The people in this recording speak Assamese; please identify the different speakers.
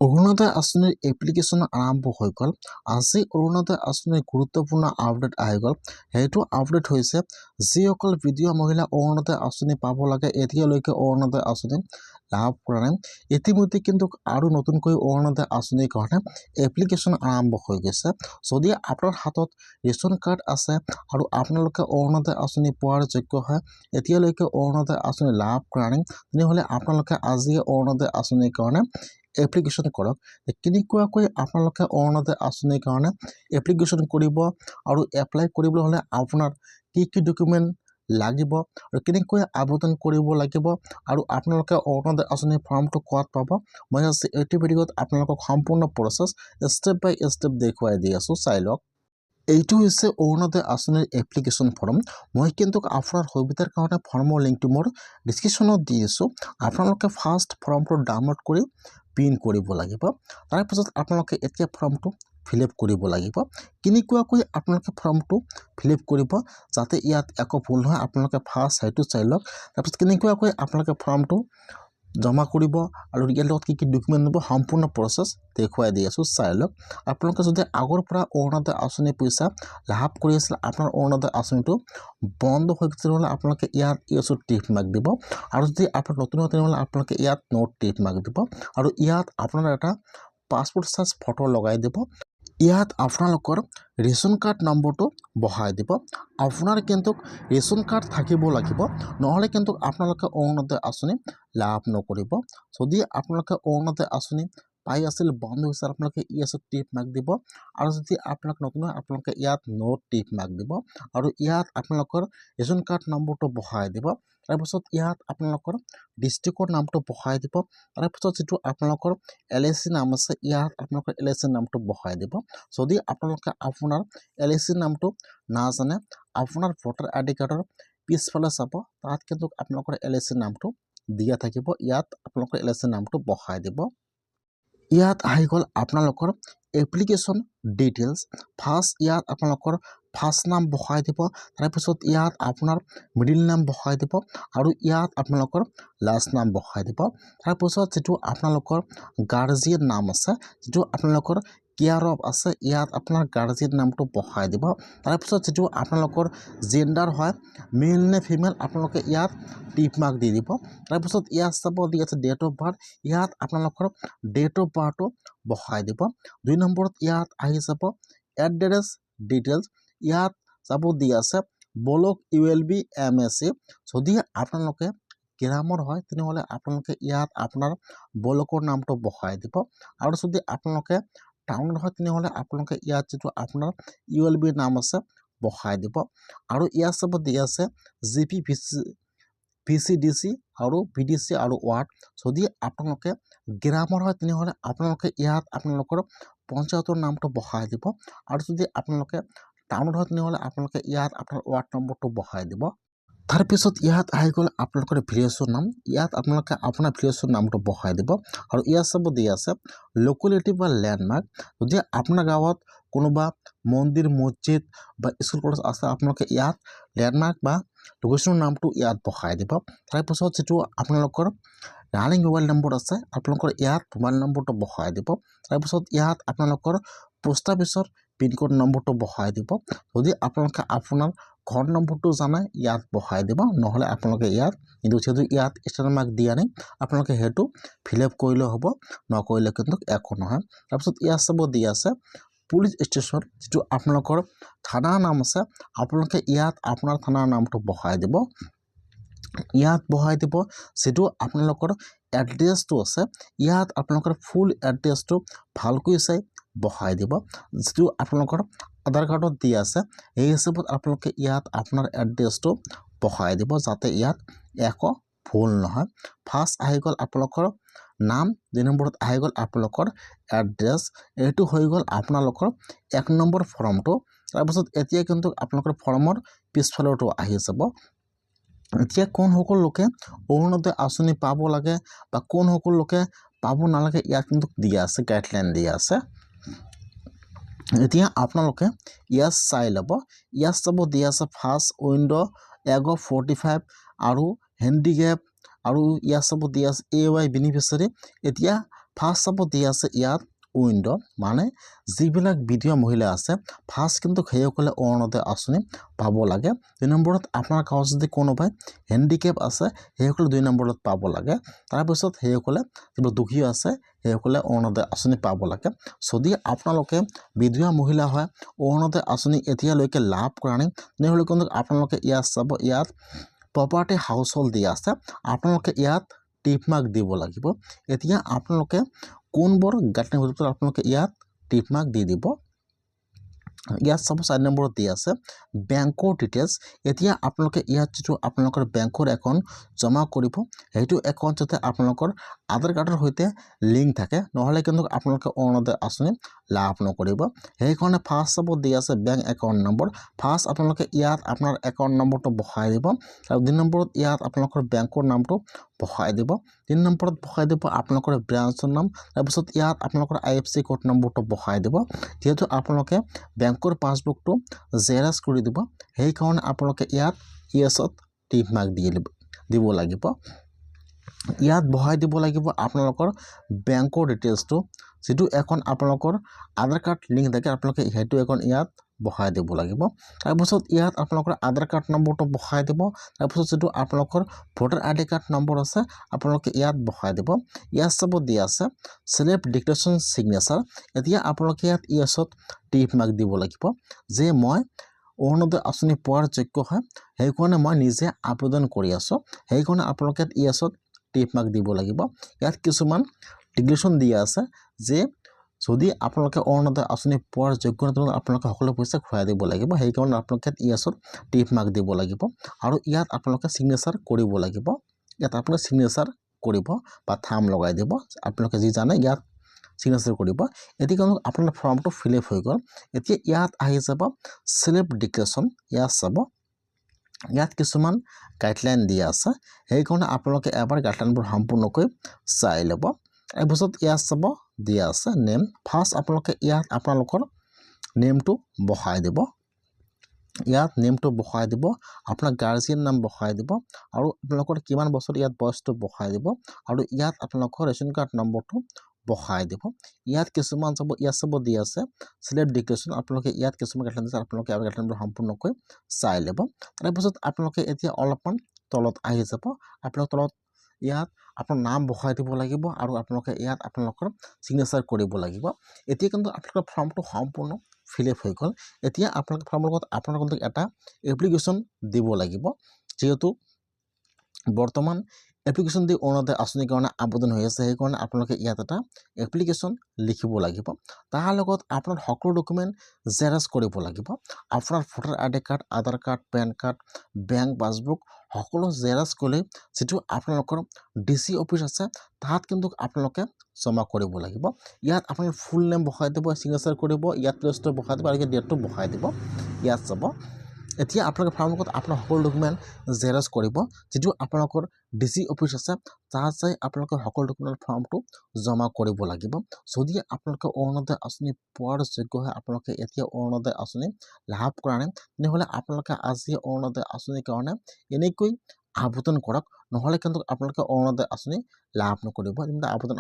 Speaker 1: অৰুণোদয় আঁচনিৰ এপ্লিকেশ্যন আৰম্ভ হৈ গ'ল। আজি অৰুণোদয় আঁচনিৰ গুৰুত্বপূৰ্ণ আপডেট আহি গ'ল। সেইটো আপডেট হৈছে যিসকল বিধৱা মহিলা অৰুণোদয় আঁচনি পাব লাগে এতিয়ালৈকে অৰুণোদয় আঁচনি লাভ কৰা নাই। ইতিমধ্যে কিন্তু আৰু নতুনকৈ অৰুণোদয় আঁচনিৰ কাৰণে এপ্লিকেশ্যন আৰম্ভ হৈ গৈছে। যদি আপোনাৰ হাতত ৰেচন কাৰ্ড আছে আৰু আপোনালোকে অৰুণোদয় আঁচনি পোৱাৰ যোগ্য হয়, এতিয়ালৈকে অৰুণোদয় আঁচনি লাভ কৰা নাই, তেনেহ'লে আপোনালোকে আজিয়ে অৰুণোদয় আঁচনিৰ কাৰণে এপ্লিকেশ্যন কৰক। কেনেকুৱাকৈ আপোনালোকে অৰুণোদয় আঁচনিৰ কাৰণে এপ্লিকেশ্যন কৰিব আৰু এপ্লাই কৰিবলৈ হ'লে আপোনাৰ কি ডকুমেণ্ট লাগিব আৰু কেনেকৈ আবেদন কৰিব লাগিব আৰু আপোনালোকে অৰুণোদয় আঁচনিৰ ফৰ্মটো ক'ত পাব, মই আজি এইটো ভিডিঅ'ত আপোনালোকক সম্পূৰ্ণ প্ৰচেছ ষ্টেপ বাই ষ্টেপ দেখুৱাই দি আছোঁ, চাই লওক। এইটো হৈছে অৰুণোদয় আঁচনিৰ এপ্লিকেশ্যন ফৰ্ম। মই কিন্তু আপোনাৰ সুবিধাৰ কাৰণে ফৰ্মৰ লিংকটো মোৰ ডিছক্ৰিপশ্যনত দি আছোঁ। আপোনালোকে ফাৰ্ষ্ট ফৰ্মটো ডাউনলোড কৰি প্ৰিণ্ট কৰিব লাগিব। তাৰপিছত আপোনালোকে এতিয়া ফৰ্মটো ফিল আপ কৰিব লাগিব। কেনেকুৱাকৈ আপোনালোকে ফৰ্মটো ফিল আপ কৰিব যাতে ইয়াত একো ভুল নহয়, আপোনালোকে ফাৰ্ষ্ট সেইটো চাই লওক। তাৰপিছত কেনেকুৱাকৈ আপোনালোকে ফৰ্মটো জমা কৰিব আৰু ইয়াৰ লগত কি ডকুমেণ্ট দিব সম্পূৰ্ণ প্ৰচেছ দেখুৱাই দি আছোঁ, চাই লওক। আপোনালোকে যদি আগৰ পৰা অৰুণোদয় আঁচনি পইচা লাভ কৰি আছিল, আপোনাৰ অৰুণোদয় আঁচনিটো বন্ধ হৈ গৈছে তেনেহ'লে আপোনালোকে ইয়াত ইউএছত টিক মাৰ্ক দিব আৰু যদি আপোনাৰ নতুন হয় তেনেহ'লে আপোনালোকে ইয়াত নোট টিক মাৰ্ক দিব আৰু ইয়াত আপোনাৰ এটা পাছপোৰ্ট চাইজ ফটো লগাই দিব। ইয়াত আপোনালোকৰ ৰেচন কাৰ্ড নম্বৰটো বহাই দিব। আপোনাৰ কিন্তু ৰেচন কাৰ্ড থাকিব লাগিব, নহ'লে কিন্তু আপোনালোকে অৰুণোদয় আঁচনি লাভ নকৰিব। যদি আপোনালোকে অৰুণোদয় আঁচনি পাই আছিল বন্ধ হৈছে, আপোনালোকে ইয়েছত টিক মাৰ্ক দিব আৰু যদি আপোনালোকে নতুন হয় আপোনালোকে ইয়াত নোট টিক মাৰ্ক দিব আৰু ইয়াত আপোনালোকৰ ৰেচন কাৰ্ড নম্বৰটো বহাই দিব। তাৰপিছত ইয়াত আপোনালোকৰ ডিষ্ট্ৰিক্টৰ নামটো বহাই দিব। তাৰপিছত যিটো আপোনালোকৰ LIC নাম আছে ইয়াত আপোনালোকৰ LIC নামটো বহাই দিব। যদি আপোনালোকে আপোনাৰ LIC নামটো নাজানে, আপোনাৰ ভোটাৰ ID কাৰ্ডৰ পিছফালে চাব, তাত কিন্তু আপোনালোকৰ LIC নামটো দিয়া থাকিব। ইয়াত আপোনালোকৰ LIC নামটো বহাই দিব। ইয়াত আহি গ'ল আপোনালোকৰ এপ্লিকেশ্যন ডিটেইলছ। ফাৰ্ষ্ট ইয়াত আপোনালোকৰ ফাৰ্ষ্ট নাম বহাই দিব, তাৰপিছত ইয়াত আপোনাৰ মিডিল নাম বহাই দিব আৰু ইয়াত আপোনালোকৰ লাষ্ট নাম বহাই দিব। তাৰপিছত যিটো আপোনালোকৰ গাৰ্জিয়ান নাম আছে, যিটো আপোনালোকৰ কেয়াৰ অফ আছে, ইয়াত আপোনাৰ গাৰ্জিয়ান নামটো বহাই দিব। তাৰপিছত যিটো আপোনালোকৰ জেণ্ডাৰ হয়, মেল নে ফিমেল, আপোনালোকে ইয়াত টিক মাৰ্ক দি দিব। তাৰপিছত ইয়াত চাব দি আছে ডেট অফ বাৰ্থ, ইয়াত আপোনালোকৰ ডেট অফ বাৰ্থটো বহাই দিব। 2 নম্বৰত ইয়াত আহি যাব এড্ৰেছ ডিটেইলছ, ইয়াত চাব দি আছে ব্লক ULB MSC। যদি আপোনালোকে গ্ৰামৰ হয় তেনেহ'লে আপোনালোকে ইয়াত আপোনাৰ ব্লকৰ নামটো বহাই দিব আৰু যদি আপোনালোকে টাউনত হয় তেনেহ'লে আপোনালোকে ইয়াত যিটো আপোনাৰ ULB নাম আছে বহাই দিব আৰু ইয়াত চাব দি আছে GP VCDC আৰু BDC আৰু ৱাৰ্ড। যদি আপোনালোকে গ্ৰামৰ হয় তেনেহ'লে আপোনালোকে ইয়াত আপোনালোকৰ পঞ্চায়তৰ নামটো বহাই দিব আৰু যদি আপোনালোকে টাউনত হয় তেনেহ'লে আপোনালোকে ইয়াত আপোনাৰ ৱাৰ্ড নম্বৰটো বহাই দিব। তাৰপিছত ইয়াত আহি গ'ল আপোনালোকৰ ভিলেজৰ নাম, ইয়াত আপোনালোকে আপোনাৰ ভিলেজৰ নামটো বহাই দিব আৰু ইয়াত চাব দি আছে লোকেলিটি বা লেণ্ডমাৰ্ক। যদি আপোনাৰ গাঁৱত কোনোবা মন্দিৰ মছজিদ বা স্কুল কলেজ আছে, আপোনালোকে ইয়াত লেণ্ডমাৰ্ক বা লোকেশ্যনৰ নামটো ইয়াত বহাই দিব। তাৰপিছত যিটো আপোনালোকৰ ৰানিং মোবাইল নম্বৰ আছে, আপোনালোকৰ ইয়াত মোবাইল নম্বৰটো বহাই দিব। তাৰপিছত ইয়াত আপোনালোকৰ পোষ্ট অফিচৰ পিনক'ড নম্বৰটো বহাই দিব। যদি আপোনালোকে আপোনাৰ ঘৰ নম্বৰটো জানে ইয়াত বহাই দিব, নহ'লে আপোনালোকে ইয়াত কিন্তু যিহেতু ইয়াত ষ্টাৰ মাৰ্ক দিয়া নাই, আপোনালোকে সেইটো ফিল আপ কৰিলেও হ'ব, নকৰিলে কিন্তু একো নহয়। তাৰপিছত ইয়াত চাব দি আছে পুলিচ ষ্টেচন, যিটো আপোনালোকৰ থানাৰ নাম আছে, আপোনালোকে ইয়াত আপোনাৰ থানাৰ নামটো বহাই দিব। ইয়াত বহাই দিব যিটো আপোনালোকৰ এড্ৰেছটো আছে, ইয়াত আপোনালোকৰ ফুল এড্ৰেছটো ভালকৈ চাই বহাই দিব। যিটো আপোনালোকৰ আধাৰ কাৰ্ডত দি আছে এই হিচাপত আপোনালোকে ইয়াত আপোনাৰ এড্ৰেছটো বহাই দিব যাতে ইয়াত একো ভুল নহয়। ফাৰ্ষ্ট আহি গ'ল আপোনালোকৰ নাম, 2 নম্বৰত আহি গ'ল আপোনালোকৰ এড্ৰেছ। এইটো হৈ গ'ল আপোনালোকৰ 1 নম্বৰ ফৰ্মটো। তাৰপিছত এতিয়া কিন্তু আপোনালোকৰ ফৰ্মৰ পিছফালৰটো আহি যাব। এতিয়া কোনসকল লোকে অৰুণোদয় আঁচনি পাব লাগে বা কোনসকল লোকে পাব নালাগে ইয়াত কিন্তু দিয়া আছে, গাইডলাইন দিয়া আছে। এতিয়া আপোনালোকে ইয়াত চাই ল'ব। ইয়াত চাব দি আছে ফাৰ্ষ্ট উইণ্ড' এগ 45 আৰু হেণ্ডিকেপ আৰু ইয়াত চাব দি আছে AY বেনিফিচিয়াৰী। এতিয়া ফাৰ্ষ্ট চাব দি আছে ইয়াত উইণ্ড' মানে যিবিলাক বিধৱা মহিলা আছে ফাৰ্ষ্ট কিন্তু সেইসকলে অৰুণোদয় আঁচনি পাব লাগে। 2 নম্বৰত আপোনাৰ গাঁৱত যদি কোনোবাই হেণ্ডিকেপ আছে সেইসকলে 2 নম্বৰত পাব লাগে। তাৰপিছত সেইসকলে যিবোৰ দুখী আছে সেইসকলে অৰুণোদয় আঁচনি পাব লাগে। যদি আপোনালোকে বিধৱা মহিলা হয় অৰুণোদয় আঁচনি এতিয়ালৈকে লাভ কৰা নাই তেনেহ'লে কিন্তু আপোনালোকে ইয়াত চাব ইয়াত প্ৰপাৰ্টি হাউচ হোল্ড দিয়া আছে আপোনালোকে ইয়াত টিক মাৰ্ক দিব লাগিব। এতিয়া আপোনালোকে কোনবোৰ গাঁথনি ভিতৰত আপোনালোকে ইয়াত টিক মাৰ্ক দি দিব। ইয়াত চাব 4 নম্বৰত দি আছে বেংকৰ ডিটেইলছ। এতিয়া আপোনালোকে ইয়াত যিটো আপোনালোকৰ বেংকৰ একাউণ্ট জমা কৰিব সেইটো একাউণ্ট যাতে আপোনালোকৰ আধাৰ কাৰ্ডৰ সৈতে লিংক থাকে নহ'লে কিন্তু আপোনালোকে অৰুণোদয় আঁচনি লাভ নকৰিব। সেইকাৰণে ফাৰ্ষ্ট চাব দি আছে বেংক একাউণ্ট নম্বৰ। ফাৰ্ষ্ট আপোনালোকে ইয়াত আপোনাৰ একাউণ্ট নম্বৰটো বহাই দিব আৰু 2 নম্বৰত ইয়াত আপোনালোকৰ বেংকৰ নামটো বহাই দিব। 3 নম্বৰত বহাই দিব আপোনালোকৰ ব্ৰাঞ্চৰ নাম। তাৰপিছত ইয়াত আপোনালোকৰ IFSC কোড নম্বৰটো বহাই দিব। যিহেতু আপোনালোকে বেংকৰ পাছবুকটো জেৰক্স কৰি দিব সেইকাৰণে আপোনালোকে ইয়াত ইয়েছত টিক মাৰ্ক দিব লাগিব। ইয়াত বহাই দিব লাগিব আপোনালোকৰ বেংকৰ ডিটেইলছটো যিটো একাউণ্ট আপোনালোকৰ আধাৰ কাৰ্ড লিংক থাকে আপোনালোকে সেইটো একাউণ্ট ইয়াত বহাই দিব লাগিব। তাৰপিছত ইয়াত আপোনালোকৰ আধাৰ কাৰ্ড নম্বৰটো বহাই দিব। তাৰপিছত যিটো আপোনালোকৰ ভোটাৰ ID কাৰ্ড নম্বৰ আছে আপোনালোকে ইয়াত বহাই দিব। ইয়াত চাব দি আছে চেল্ফ ডিক্লেৰেশ্যন ছিগনেচাৰ। এতিয়া আপোনালোকে ইয়াত ইয়েছত টিক মাৰ্ক দিব লাগিব যে মই অৰুণোদয় আঁচনি পোৱাৰ যোগ্য হয় সেইকাৰণে মই নিজে আবেদন কৰি আছোঁ সেইকাৰণে আপোনালোকে ইয়াত ইয়েছত টিক মাৰ্ক দিব লাগিব। ইয়াত কিছুমান ডিক্লেৰেশ্যন দিয়া আছে যে যদি আপোনালোকে অৰুণোদয় আঁচনি পোৱাৰ যোগ্য নহয় আপোনালোকে সকলো পইচা ঘূৰাই দিব লাগিব সেইকাৰণে আপোনালোকে ইয়েছত টিক মাৰ্ক দিব লাগিব আৰু ইয়াত আপোনালোকে ছিগনেচাৰ কৰিব লাগিব। ইয়াত আপোনালোকে ছিগনেচাৰ কৰিব বা থাম লগাই দিব আপোনালোকে যি জানে ইয়াত ছিগনেচাৰ কৰিব। এতিয়া কিন্তু আপোনাৰ ফৰ্মটো ফিল আপ হৈ গ'ল। এতিয়া ইয়াত আহি যাব চেল্ফ ডিক্লেৰেশ্যন। ইয়াত চাব ইয়াত কিছুমান গাইডলাইন দিয়া আছে সেইকাৰণে আপোনালোকে এবাৰ গাইডলাইনবোৰ সম্পূৰ্ণকৈ চাই ল'ব। তাৰপিছত ইয়াত চাব দিয়া আছে নেম। ফাৰ্ষ্ট আপোনালোকে ইয়াত আপোনালোকৰ নেমটো বহাই দিব। ইয়াত নেমটো বহাই দিব আপোনাৰ গাৰ্জিয়ান নাম বহাই দিব আৰু আপোনালোকৰ কিমান বছৰ ইয়াত বয়সটো বহাই দিব আৰু ইয়াত আপোনালোকৰ ৰেচন কাৰ্ড নম্বৰটো বহাই দিব। ইয়াত কিছুমান চাব ইয়াত চাব দি আছে চেল্ফ ডিক্লেৰেশ্যন আপোনালোকে ইয়াত কিছুমান গাইডলাইন আছে আপোনালোকে গাইডলাইনবোৰ সম্পূৰ্ণকৈ চাই ল'ব। তাৰপিছত আপোনালোকে এতিয়া অলপমান তলত আহি যাব আপোনালোক তলত ইয়াত আপোনাৰ নাম বহাই দিব লাগিব আৰু আপোনালোকে ইয়াত আপোনালোকৰ ছিগনেচাৰ কৰিব লাগিব। এতিয়া কিন্তু আপোনালোকৰ ফৰ্মটো সম্পূৰ্ণ ফিল আপ হৈ গ'ল। এতিয়া আপোনালোকে ফৰ্মৰ লগত আপোনাৰ কিন্তু এটা এপ্লিকেশ্যন দিব লাগিব যিহেতু বৰ্তমান এপ্লিকেশ্যন দি অৰুণোদয় আঁচনিৰ কাৰণে আবেদন হৈ আছে সেইকাৰণে আপোনালোকে ইয়াত এটা এপ্লিকেশ্যন লিখিব লাগিব। তাৰ লগত আপোনাৰ সকলো ডকুমেণ্ট জেৰক্স কৰিব লাগিব। আপোনাৰ voter ID card Aadhaar card PAN card bank passbook সকলো জেৰক্স কৰি যিটো আপোনালোকৰ DC অফিচ আছে তাত কিন্তু আপোনালোকে জমা কৰিব লাগিব। ইয়াত আপোনাৰ ফুল নেম বহাই দিব ছিগনেচাৰ কৰিব ইয়াত প্লেচটো বহাই দিব আৰু ডেটটো বহাই দিব। ইয়াত যাব এতিয়া আপোনালোকে ফৰ্মৰ লগত আপোনাৰ সকলো ডকুমেণ্ট জেৰক্স কৰিব যিটো আপোনালোকৰ DC অফিচ আছে তাত যাই আপোনালোকে সকলো ডকুমেণ্ট ফৰ্মটো জমা কৰিব লাগিব। যদি আপোনালোকে অৰুণোদয় আঁচনি পোৱাৰ যোগ্য হয় আপোনালোকে এতিয়া অৰুণোদয় আঁচনি লাভ কৰা নাই তেনেহ'লে আপোনালোকে আজি অৰুণোদয় আঁচনিৰ কাৰণে এনেকৈ আবেদন কৰক নহ'লে কিন্তু আপোনালোকে অৰুণোদয় আঁচনি লাভ নকৰিব। আবেদন